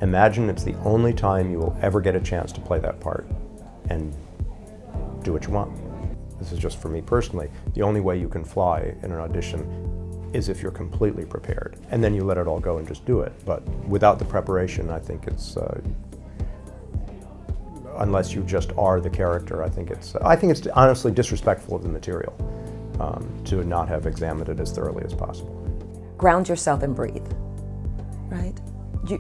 Imagine it's the only time you will ever get a chance to play that part, and do what you want. This is just for me personally. The only way you can fly in an audition is if you're completely prepared, and then you let it all go and just do it. But without the preparation, I think it's, unless you just are the character, I think it's honestly disrespectful of the material to not have examined it as thoroughly as possible. Ground yourself and breathe, right?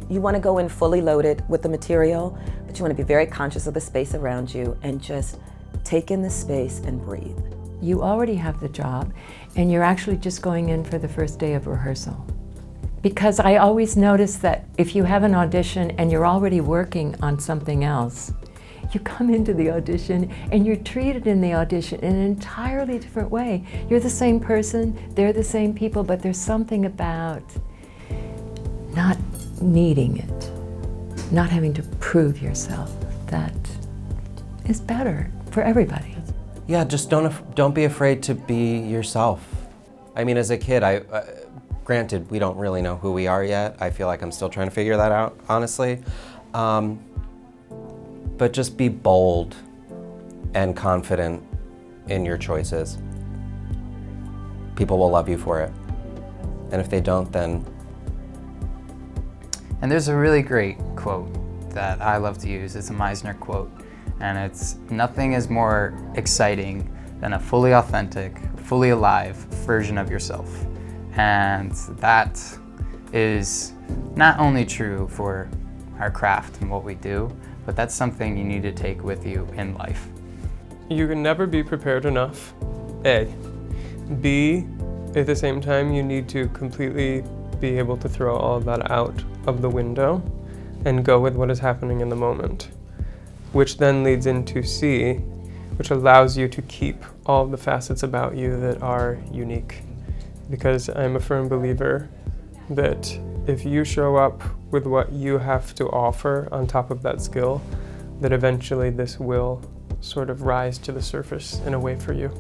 You want to go in fully loaded with the material, but you want to be very conscious of the space around you and just take in the space and breathe. You already have the job, and you're actually just going in for the first day of rehearsal. Because I always notice that if you have an audition and you're already working on something else, you come into the audition and you're treated in the audition in an entirely different way. You're the same person, they're the same people, but there's something about not needing it, not having to prove yourself, that is better for everybody. Yeah, just don't be afraid to be yourself. I mean, as a kid, granted, we don't really know who we are yet. I feel like I'm still trying to figure that out, honestly. But just be bold and confident in your choices. People will love you for it. And if they don't, then... And there's a really great quote that I love to use. It's a Meisner quote. And it's, nothing is more exciting than a fully authentic, fully alive version of yourself. And that is not only true for our craft and what we do, but that's something you need to take with you in life. You can never be prepared enough, A. B, at the same time, you need to completely be able to throw all of that out of the window and go with what is happening in the moment, which then leads into C, which allows you to keep all of the facets about you that are unique. Because I'm a firm believer that if you show up with what you have to offer on top of that skill, that eventually this will sort of rise to the surface in a way for you.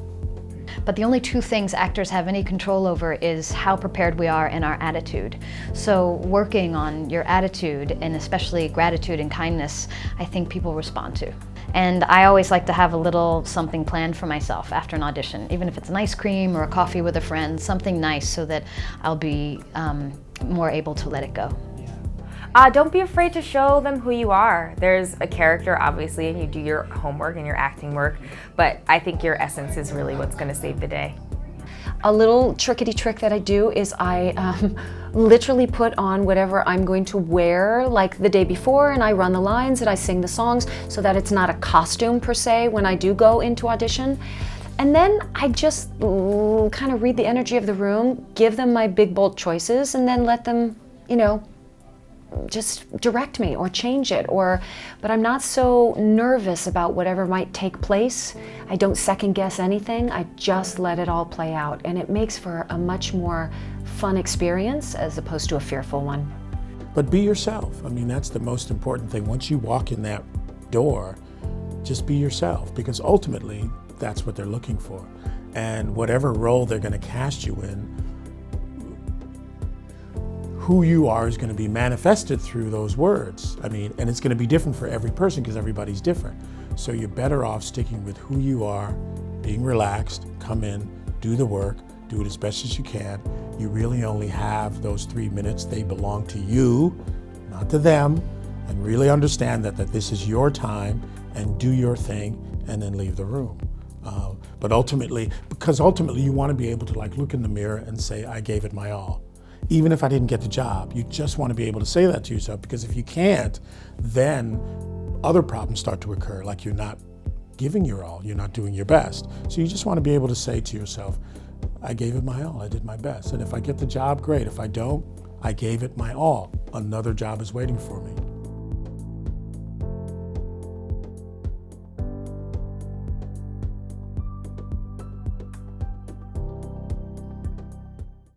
But the only two things actors have any control over is how prepared we are and our attitude. So working on your attitude, and especially gratitude and kindness, I think people respond to. And I always like to have a little something planned for myself after an audition, even if it's an ice cream or a coffee with a friend, something nice so that I'll be more able to let it go. Don't be afraid to show them who you are. There's a character, obviously, and you do your homework and your acting work, but I think your essence is really what's going to save the day. A little trickety trick that I do is I literally put on whatever I'm going to wear like the day before, and I run the lines and I sing the songs so that it's not a costume per se when I do go into audition. And then I just kind of read the energy of the room, give them my big bold choices, and then let them, you know, just direct me or change it, but I'm not so nervous about whatever might take place. I don't second guess anything, I just let it all play out, and it makes for a much more fun experience as opposed to a fearful one. But be yourself. I mean, that's the most important thing. Once you walk in that door, just be yourself, because ultimately that's what they're looking for. And whatever role they're going to cast you in, who you are is going to be manifested through those words. I mean, and it's going to be different for every person because everybody's different. So you're better off sticking with who you are, being relaxed, come in, do the work, do it as best as you can. You really only have those 3 minutes. They belong to you, not to them, and really understand that this is your time, and do your thing and then leave the room. But ultimately, because ultimately you want to be able to like look in the mirror and say, I gave it my all. Even if I didn't get the job, you just want to be able to say that to yourself, because if you can't, then other problems start to occur, like you're not giving your all, you're not doing your best. So you just want to be able to say to yourself, I gave it my all, I did my best. And if I get the job, great. If I don't, I gave it my all. Another job is waiting for me.